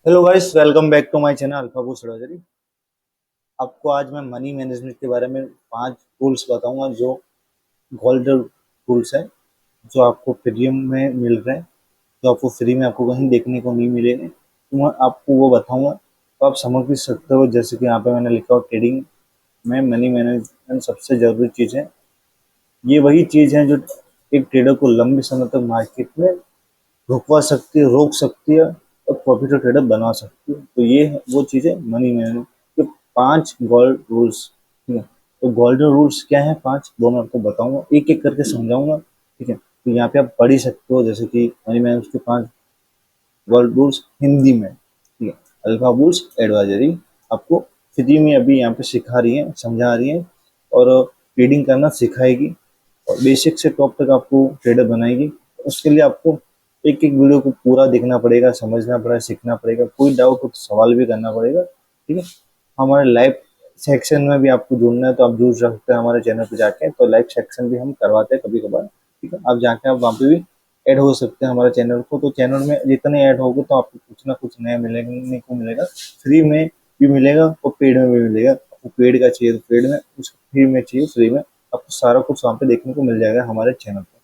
Hello guys, welcome back to my channel alpha bush surgery. आपको आज मैं money management के बारे में 5 टूल्स बताऊंगा जो गोल्ड टूल्स है, जो आपको फ्री में मिल रहे हैं, जो आपको फ्री में आपको कहीं देखने को नहीं मिलेंगे। तो मैं आपको वो बताऊंगा तो आप समझ भी सकते हो। जैसे कि यहाँ पे मैंने लिखा हो, ट्रेडिंग में मनी मैनेजमेंट सबसे जरूरी चीज़ है। ये वही चीज़ है जो एक ट्रेडर को लंबे समय तक मार्केट में रुकवा सकती है, रोक सकती है और प्रॉफिट ट्रेडर बना सकती है। तो ये वो चीज़ है मनी मैनेजमेंट के 5 गोल्ड रूल्स। ठीक है, तो गोल्डन रूल्स क्या है 5, वो मैं आपको बताऊंगा, एक एक करके समझाऊंगा। ठीक है, तो यहाँ पे आप पढ़ ही सकते हो, जैसे कि मनी मैनेजमेंट के 5 गोल्ड रूल्स हिंदी में। ठीक है, अल्फा बुल्स एडवाइजरी आपको फ्री में अभी यहाँ पे सिखा रही है, समझा रही है और ट्रेडिंग करना सिखाएगी और बेसिक से टॉप तक आपको ट्रेडर बनाएगी। उसके लिए आपको एक एक वीडियो को पूरा देखना पड़ेगा, समझना पड़ेगा, सीखना पड़ेगा, कोई डाउट हो तो सवाल भी करना पड़ेगा। ठीक है, हमारे लाइव सेक्शन में भी आपको जुड़ना है तो आप जुड़ सकते हैं हमारे चैनल पे जाके। तो लाइव सेक्शन भी हम करवाते हैं कभी कभार। ठीक है, आप जाके आप वहाँ पे भी ऐड हो सकते हैं हमारे चैनल को। तो चैनल में जितने ऐड होंगे तो आपको कुछ ना कुछ नया मिलने को मिलेगा, फ्री में भी मिलेगा और पेड में भी मिलेगा। आपको पेड का चाहिए तो पेड में, उसको फ्री में चाहिए फ्री में। आपको सारा कुछ वहाँ पे देखने को मिल जाएगा हमारे चैनल पर।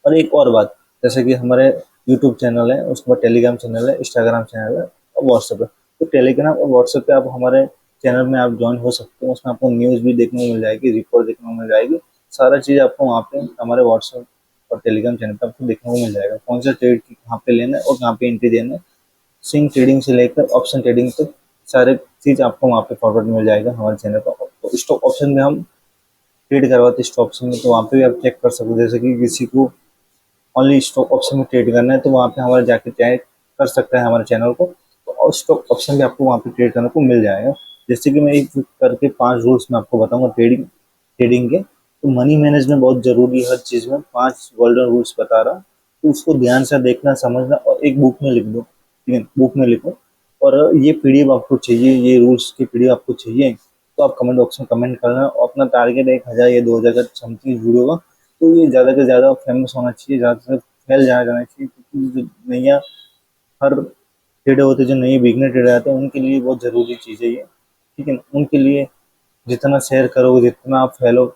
और एक और बात, जैसे कि हमारे यूट्यूब चैनल है, उसके बाद टेलीग्राम चैनल है, इंस्टाग्राम चैनल है और व्हाट्सएप है। तो टेलीग्राम और व्हाट्सएप पे आप हमारे चैनल में आप ज्वाइन हो सकते हैं। उसमें आपको न्यूज़ भी देखने को मिल जाएगी, रिपोर्ट देखने को मिल जाएगी, सारा चीज़ आपको वहाँ पे हमारे व्हाट्सएप और टेलीग्राम चैनल पर आपको देखने को मिल जाएगा। कौन सा ट्रेड कहाँ पे लेना है और कहाँ पे एंट्री देना है, स्विंग ट्रेडिंग से लेकर ऑप्शन ट्रेडिंग तक सारे चीज़ आपको वहाँ पे फॉरवर्ड मिल जाएगा हमारे चैनल पर। तो स्टॉक ऑप्शन में हम ट्रेड करवाते हैं, स्टॉक ऑप्शन में, तो वहाँ पे भी आप चेक कर सकते हो। जैसे कि किसी को ओनली स्टॉक ऑप्शन में ट्रेड करना है तो वहाँ पे हमारे जाके चेक कर सकता है हमारे चैनल को, तो स्टॉक ऑप्शन भी आपको वहाँ पे ट्रेड करने को मिल जाएगा। जैसे कि मैं एक करके 5 रूल्स में आपको बताऊंगा ट्रेडिंग ट्रेडिंग के। तो मनी मैनेजमेंट बहुत जरूरी है, हर चीज़ में 5 गोल्डन रूल्स बता रहा, तो उसको ध्यान से देखना, समझना और एक बुक में लिख दो। ठीक है, बुक में लिखो। और ये पीडीएफ आपको चाहिए, ये रूल्स की पीडीएफ आपको चाहिए तो आप कमेंट बॉक्स में कमेंट करना। और अपना टारगेट 1,000 या 2,000 का समथिंग वीडियो का, तो ये ज़्यादा से ज़्यादा फेमस होना चाहिए, ज़्यादा से फैल जाना चाहिए, क्योंकि जो नया हर ट्रेडर होते हैं, जो नए बिगनर ट्रेडर आते हैं, उनके लिए बहुत ज़रूरी चीज़ है ये। ठीक है, उनके लिए जितना शेयर करोगे, जितना आप फॉलो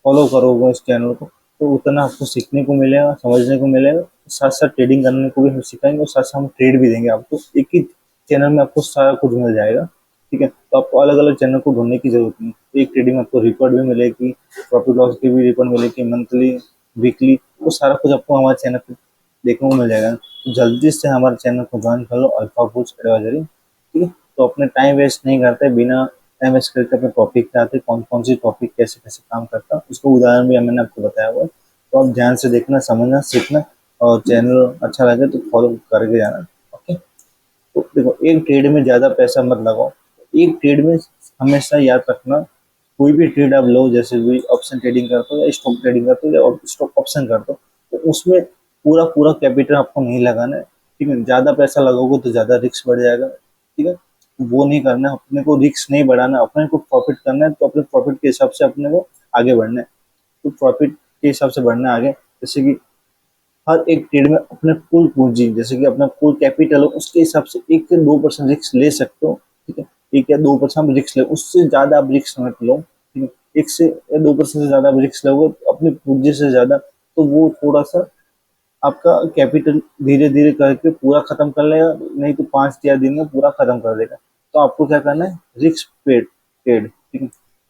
फॉलो करोगे इस चैनल को, तो उतना आपको सीखने को मिलेगा, समझने को मिलेगा। साथ साथ ट्रेडिंग करने को भी हम सिखाएंगे और साथ साथ हम ट्रेड भी देंगे आपको। एक ही चैनल में आपको सारा कुछ मिल जाएगा। ठीक है, तो आपको अलग अलग चैनल को ढूंढने की जरूरत नहीं। एक ट्रेडिंग में आपको रिपोर्ट भी मिलेगी, प्रॉफिट लॉस की भी रिपोर्ट मिलेगी, मंथली, वीकली, वो सारा कुछ आपको हमारे चैनल पर देखने को मिल जाएगा। तो जल्दी से हमारे चैनल को ज्वाइन कर लो, अल्फा फूड्स एडवाइजरी। ठीक है, तो अपने टाइम वेस्ट नहीं करते, बिना टाइम वेस्ट करके अपने टॉपिक पे आते, कौन कौन सी टॉपिक कैसे कैसे काम करता है उसको उदाहरण भी मैंने आपको बताया हुआ है। तो आप ध्यान से देखना, समझना, सीखना और चैनल अच्छा लगे तो फॉलो करके जाना। ओके, तो देखो, एक ट्रेड में ज़्यादा पैसा मत लगाओ। एक ट्रेड में हमेशा याद रखना, कोई भी ट्रेड आप लो, जैसे कोई ऑप्शन ट्रेडिंग करते हो या स्टॉक ट्रेडिंग करते हो या स्टॉक ऑप्शन करते हो, तो उसमें पूरा पूरा कैपिटल आपको नहीं लगाना है। ठीक है, ज़्यादा पैसा लगाओगे तो ज़्यादा रिस्क बढ़ जाएगा। ठीक है, वो नहीं करना है, अपने को रिस्क नहीं बढ़ाना, अपने को प्रॉफिट करना है, तो अपने प्रॉफिट के हिसाब से अपने को आगे बढ़ना है। तो प्रॉफिट के हिसाब से बढ़ना है आगे। जैसे कि हर एक ट्रेड में अपने कुल पूंजी, जैसे कि अपना कुल कैपिटल हो, उसके हिसाब से 1 से 2% रिस्क ले सकते हो। ठीक है, 1 या 2% रिस्क ले, उससे ज्यादा आप रिस्क मत लो। ठीक है, 1 से 2% से ज्यादा रिस्क लोगे अपनी पूंजी से ज्यादा, तो वो थोड़ा सा आपका कैपिटल धीरे धीरे करके पूरा खत्म कर लेगा, नहीं तो 5 या 10 दिन में पूरा खत्म कर देगा। तो आपको क्या करना है, रिस्क पेड ट्रेड। ठीक है,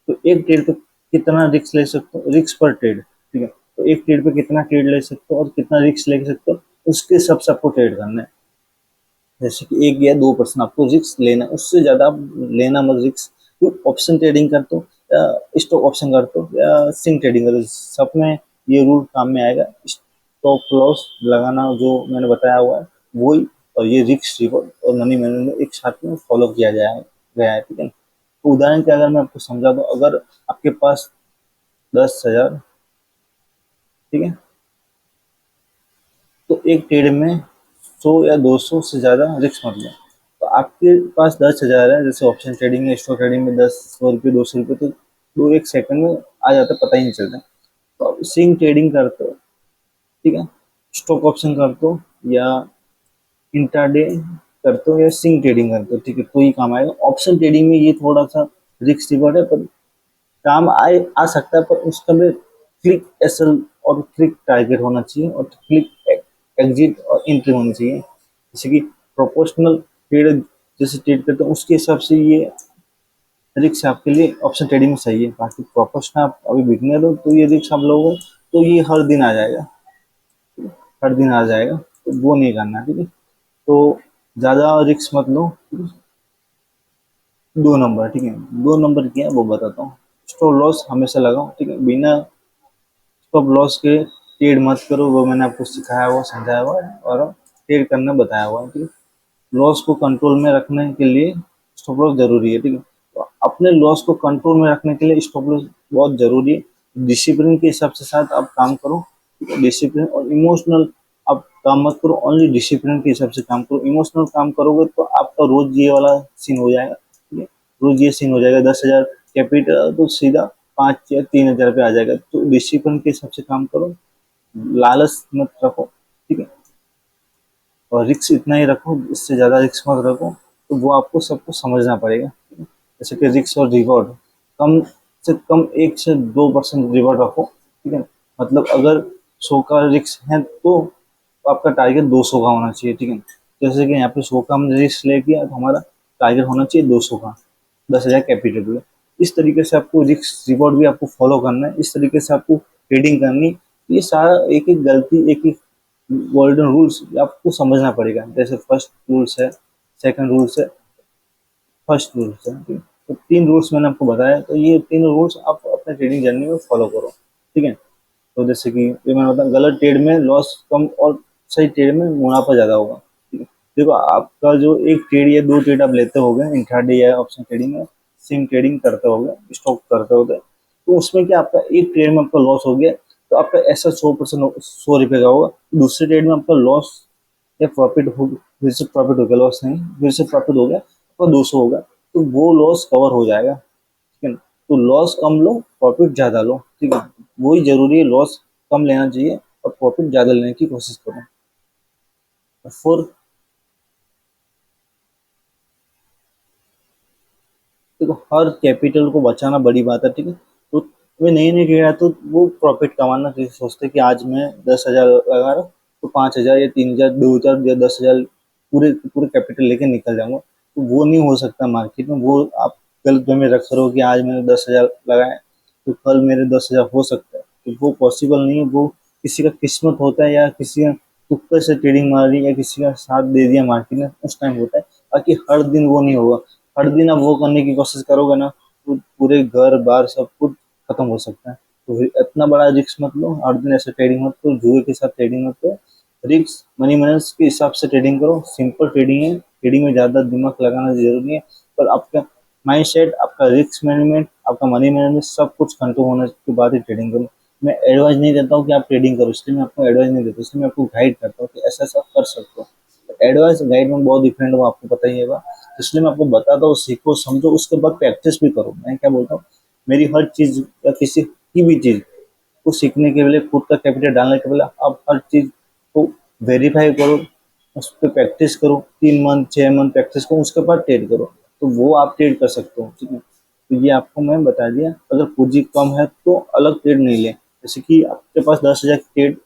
तो एक ट्रेड पे कितना रिस्क ले सकते हो, रिस्क पर ट्रेड। ठीक है, तो एक ट्रेड पे कितना ट्रेड ले सकते हो और कितना रिस्क ले सकते हो, उसके हिसाब से आपको ट्रेड करना है। जैसे कि 1 या 2% आपको रिस्क लेना है, उससे ज्यादा आप लेना मत रिस्क। तो ऑप्शन ट्रेडिंग करते हो या स्टॉक ऑप्शन करते हो या सिंग ट्रेडिंग करते हो, सब में ये रूल काम में आएगा। स्टॉप लॉस लगाना जो मैंने बताया हुआ है वही, और ये रिस्क रिवॉर्ड और मनी मैनेजमेंट एक साथ में फॉलो किया जाए गया है। ठीक है, तो उदाहरण के अगर मैं आपको समझा दूं, अगर आपके पास 10,000, ठीक है, तो एक ट्रेड में 100 या 200 से ज्यादा रिस्क मत लो। तो आपके पास 10,000 है, जैसे ऑप्शन ट्रेडिंग में, स्टॉक ट्रेडिंग में 100 रुपये, 200 रुपये, तो दो एक सेकंड में आ जाता है, पता ही नहीं चलता। तो आप स्विंग ट्रेडिंग करते हो, ठीक है, स्टॉक ऑप्शन करते हो या इंट्राडे करते हो या स्विंग ट्रेडिंग करते हो, ठीक है, तो ही काम आएगा। ऑप्शन ट्रेडिंग में ये थोड़ा सा रिस्क रिवॉर्ड है, पर काम आए आ सकता है, पर उसका में क्लिक एसएल और क्लिक टारगेट होना चाहिए, और क्लिक एग्जिट और एंट्री होनी चाहिए। जैसे कि प्रोपोर्शनल ट्रेड जैसे ट्रेड करते हैं उसके हिसाब से ये रिक्स आपके लिए ऑप्शन ट्रेडिंग में सही है। बाकी प्रोपोर्शनल आप अभी बिगनर हो तो ये रिक्स आप लोगों तो ये हर दिन आ जाएगा, हर दिन आ जाएगा, तो वो नहीं करना, ठीक है। तो ज़्यादा रिक्स मत लो, ठीक है? 2 नंबर, ठीक है, 2 नंबर क्या है वो बताता हूँ। स्टॉप लॉस हमेशा लगाओ, ठीक है, बिना स्टॉप लॉस के ट्रेड मत करो, वो मैंने आपको सिखाया हुआ समझाया हुआ है और ट्रेड करना बताया हुआ है, ठीक है। लॉस को कंट्रोल में रखने के लिए स्टॉप लॉस जरूरी है, ठीक है। तो अपने लॉस को कंट्रोल में रखने के लिए स्टॉप लॉस बहुत जरूरी है। डिसिप्लिन के हिसाब से साथ आप काम करो, ठीक है। डिसिप्लिन और इमोशनल आप काम मत करो, ओनली डिसिप्लिन के हिसाब से काम करो। इमोशनल काम करोगे तो आपका रोज ये वाला सीन हो जाएगा, ठीक है। रोज ये सीन हो जाएगा, 10,000 कैपिटल तो सीधा 5 या 3 हजार पे आ जाएगा। तो डिसिप्लिन के हिसाब से काम करो, लालच मत रखो, ठीक है। और रिक्स इतना ही रखो, इससे ज़्यादा रिक्स मत रखो। तो वो आपको सबको समझना पड़ेगा, ठीक है? जैसे कि रिक्स और रिवॉर्ड कम से कम 1 से 2% रिवॉर्ड रखो, ठीक है। मतलब अगर 100 का रिक्स है तो आपका टारगेट 200 का होना चाहिए, ठीक है। जैसे कि यहाँ पे 100 का हमने रिस्क ले किया तो हमारा टारगेट होना चाहिए 200 का, 10,000 कैपिटल पे। इस तरीके से आपको रिस्क रिवॉर्ड भी आपको फॉलो करना है, इस तरीके से आपको ट्रेडिंग करनी। ये सारा एक एक गलती, एक एक गोल्डन रूल्स आपको समझना पड़ेगा। जैसे फर्स्ट रूल्स है, सेकंड रूल्स है, फर्स्ट रूल्स है, ठीक है? तो 3 रूल्स मैंने आपको बताया, तो ये 3 रूल्स आप अपने ट्रेडिंग जर्नी में फॉलो करो, ठीक है। तो जैसे कि ये मैंने बताया, गलत ट्रेड में लॉस कम और सही ट्रेड में मुनाफा ज़्यादा होगा, ठीक है। देखो आपका जो एक ट्रेड या 2 ट्रेड आप लेते हो गए इंट्राडे या ऑप्शन ट्रेडिंग में, सिम ट्रेडिंग करते हो गए, स्टॉक करते हो गए, तो उसमें क्या आपका एक ट्रेड में आपका लॉस हो गया, तो आपका ऐसा 100% 100 रुपये का होगा। दूसरे ट्रेड में आपका लॉस या प्रॉफिट हो, फिर से प्रॉफिट हो गया, लॉस नहीं, फिर से प्रॉफिट हो गया, तो 200 होगा, तो वो लॉस कवर हो जाएगा, ठीक है। तो लॉस कम लो, प्रॉफिट ज़्यादा लो, ठीक है। वही जरूरी है, लॉस कम लेना चाहिए और प्रॉफिट ज़्यादा लेने की कोशिश करो। फोर, देखो हर कैपिटल को बचाना बड़ी बात है, ठीक है। तो तुम्हें नई नई ट्रेड है तो वो प्रॉफिट कमाना, जैसे सोचते कि आज मैं 10,000 लगा रहा हूँ, तो 5,000 या 3,000 2,000 या 10,000 पूरे पूरे कैपिटल लेके निकल जाऊंगा, तो वो नहीं हो सकता मार्केट में। वो आप गलत वे में रख करो कि आज मैंने 10,000 लगाए तो कल मेरे 10,000 हो सकता है, तो वो पॉसिबल नहीं है। वो किसी का किस्मत होता है, या किसी का तुक्के से ट्रेडिंग मारी, या किसी का साथ दे दिया मार्केट में, उस टाइम होता है। बाकी हर दिन वो नहीं होगा। हर दिन आप वो करने की कोशिश करोगे ना, तो पूरे घर बार सब कुछ खत्म हो सकता है। तो इतना बड़ा रिस्क मत लो, हर दिन ऐसे ट्रेडिंग मत करो, जुए के साथ ट्रेडिंग मत करो। रिस्क मनी मैनेज के हिसाब से ट्रेडिंग करो, सिंपल ट्रेडिंग है, ट्रेडिंग में ज़्यादा दिमाग लगाना जरूरी है। पर आपका माइंड सेट, आपका रिस्क मैनेजमेंट, आपका मनी मैनेजमेंट सब कुछ कंट्रोल होने के बाद ही ट्रेडिंग करो। मैं एडवाइस नहीं देता हूँ कि आप ट्रेडिंग करो, इसलिए मैं आपको एडवाइस नहीं देता, इसलिए मैं आपको गाइड करता हूँ कि ऐसा ऐसा कर सकते हो। एडवाइस गाइड में बहुत डिफरेंट हो, आपको पता ही होगा। इसलिए मैं आपको बताता हूँ, सीखो समझो, उसके बाद प्रैक्टिस भी करो। मैं क्या बोलता हूँ, मेरी हर चीज़ या किसी की भी चीज़ को सीखने के लिए, खुद का कैपिटल डालने के लिए आप हर चीज़ को वेरीफाई करो, उस पर प्रैक्टिस करो, 3 मंथ 6 मंथ प्रैक्टिस करो, उसके बाद ट्रेड करो, तो वो आप ट्रेड कर सकते हो, ठीक है। तो ये आपको मैं बता दिया। अगर पूंजी कम है तो अलग ट्रेड नहीं ले, जैसे कि आपके पास 10,000 ट्रेड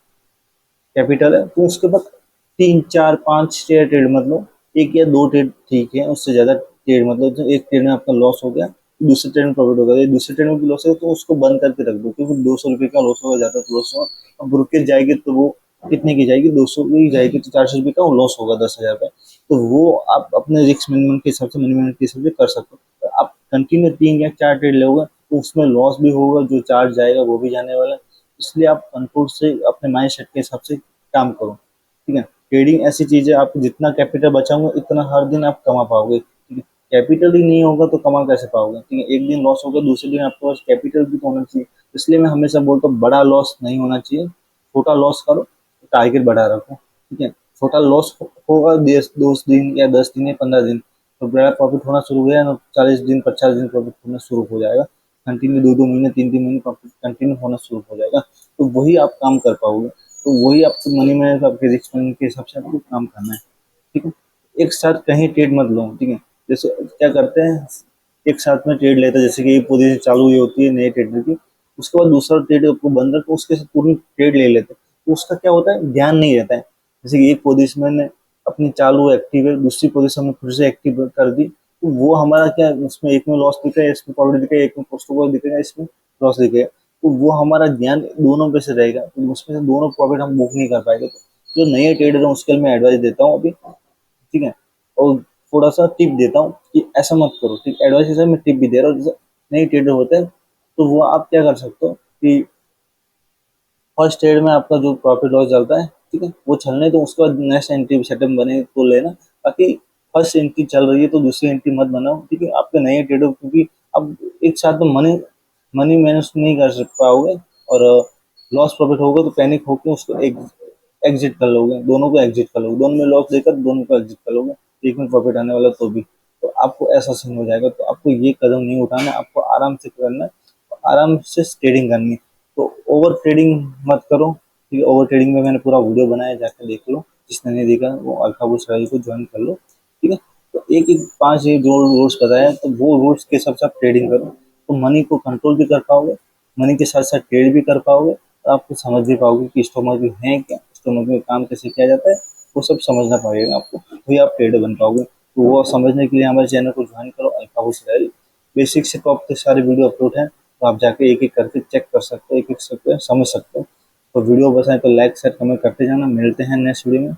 कैपिटल है, तो उसके बाद 3 4 5 6 ट्रेड मतलब, एक या 2 ट्रेड ठीक है, उससे ज्यादा ट्रेड मतलब तो एक ट्रेड में आपका लॉस हो गया, दूसरे ट्रेड में प्रॉफिट हो गया, दूसरे ट्रेड में भी लॉस है तो उसको बंद करके रख दो, क्योंकि 200 रुपये का लॉस होगा, ज्यादा तो लॉस होगा। अब रुक जाएगी तो वो कितने की जाएगी, 200 की जाएगी, तो 400 रुपये का लॉस होगा 10,000 पे। तो वो आप अपने रिस्क मैनेजमेंट के हिसाब से, मनी मैनेजमेंट के हिसाब से कर सकते हो। तो आप कंटिन्यू 3 या 4 ट्रेड लोगे तो उसमें लॉस भी होगा, जो चार्ज जाएगा वो भी जाने वाला है। इसलिए आप कंट्रोल से अपने माइंड सेट के हिसाब से काम करो, ठीक है। ट्रेडिंग ऐसी चीज है, आप जितना कैपिटल बचाओगे इतना हर दिन आप कमा पाओगे, ठीक है। कैपिटल ही नहीं होगा तो कमा कैसे पाओगे, ठीक है। एक दिन लॉस होगा, दूसरे दिन आपके पास कैपिटल भी तो होना चाहिए। इसलिए मैं हमेशा बोलता हूँ, बड़ा लॉस नहीं होना चाहिए, छोटा लॉस करो, टारगेट बढ़ा रखो, ठीक है। छोटा लॉस होगा 10 दिन या 10 दिन या 15 दिन, तो बड़ा प्रॉफिट होना शुरू हो गया ना, 40 दिन 50 दिन प्रॉफिट होना शुरू हो जाएगा। कंटिन्यू 2 2 महीने 3 3 महीने प्रॉफिट कंटिन्यू होना शुरू हो जाएगा, तो वही आप काम कर पाओगे। तो वही आपको मनी मैनेजमेंट, आपके रिस्क मैनेजमेंट के हिसाब से आपको काम करना है, ठीक है। एक साथ कहीं ट्रेड मत लो, ठीक है। जैसे क्या करते हैं, एक साथ में ट्रेड लेते हैं, जैसे कि एक पोजीशन चालू हुई होती है नए ट्रेडर की, उसके बाद दूसरा ट्रेड आपको बंद रखो, उसके साथ पूरी ट्रेड ले लेते हैं, तो उसका क्या होता है, ध्यान नहीं रहता है। जैसे कि एक पोजीशन में अपनी चालू एक्टिव है, दूसरी पोजीशन में फिर से एक्टिव कर दी, तो वो हमारा क्या, उसमें एक में लॉस दिखेगा, इसमें प्रॉफिट दिखेगा, एक में कॉस्ट को दिखेगा, इसमें लॉस दिखेगा, तो वो हमारा ध्यान दोनों पे से रहेगा, तो उसमें से दोनों प्रॉफिट हम बुक नहीं कर पाएंगे। तो जो नए ट्रेडर है उसके लिए मैं एडवाइस देता हूँ अभी, ठीक है। और थोड़ा सा टिप देता हूँ कि ऐसा मत करो, ठीक, एडवाइस के साथ मैं टिप भी दे रहा हूँ। जैसे नए ट्रेडर होते हैं, तो वो आप क्या कर सकते हो कि फर्स्ट ट्रेड में आपका जो प्रॉफिट लॉस चलता है, ठीक है, वो चलने तो उसके बाद नेक्स्ट एंट्री सेटअप बने तो लेना, बाकी फर्स्ट एंट्री चल रही है तो दूसरी एंट्री मत बनाओ, ठीक है। आपके नए ट्रेडर, क्योंकि अब एक साथ में मनी मनी मैनेज नहीं कर सक पाओगे, और लॉस प्रॉफिट होगा तो पैनिक होकर उसको एग्जिट कर लोगे, दोनों को एग्जिट कर लोगे, दोनों में लॉस देकर दोनों को एग्जिट कर लोगे, एक में प्रॉफिट आने वाला तो भी, तो आपको ऐसा सीन हो जाएगा। तो आपको ये कदम नहीं उठाना, आपको आराम से करना है, आराम से ट्रेडिंग करनी है। तो ओवर ट्रेडिंग मत करो, ठीक है। ओवर ट्रेडिंग में मैंने पूरा वीडियो बनाया, जाकर देख लो, जिसने नहीं देखा वो अल्फा बुल्स रैली को ज्वाइन कर लो, ठीक है। तो एक एक पांच ये जो रूल्स बताया, तो वो रूल्स के हिसाब से आप ट्रेडिंग करो, तो मनी को कंट्रोल भी कर पाओगे, मनी के साथ साथ ट्रेड भी कर पाओगे, और आपको समझ भी पाओगे कि स्टॉक मार्केट है क्या, स्टॉक मार्केट में काम कैसे किया जाता है, वो सब समझना पड़ेगा आपको, तो आप ट्रेडर बन पाओगे। तो वो समझने के लिए हमारे चैनल को ज्वाइन करो, अल्फा बुल्स रैली। बेसिक से टॉप तक सारे वीडियो अपलोड हैं, तो आप जाके एक एक करके चेक कर सकते हो, एक एक करके समझ सकते हो। तो वीडियो पसंद है तो लाइक शेयर कमेंट करते जाना, मिलते हैं नेक्स्ट वीडियो में।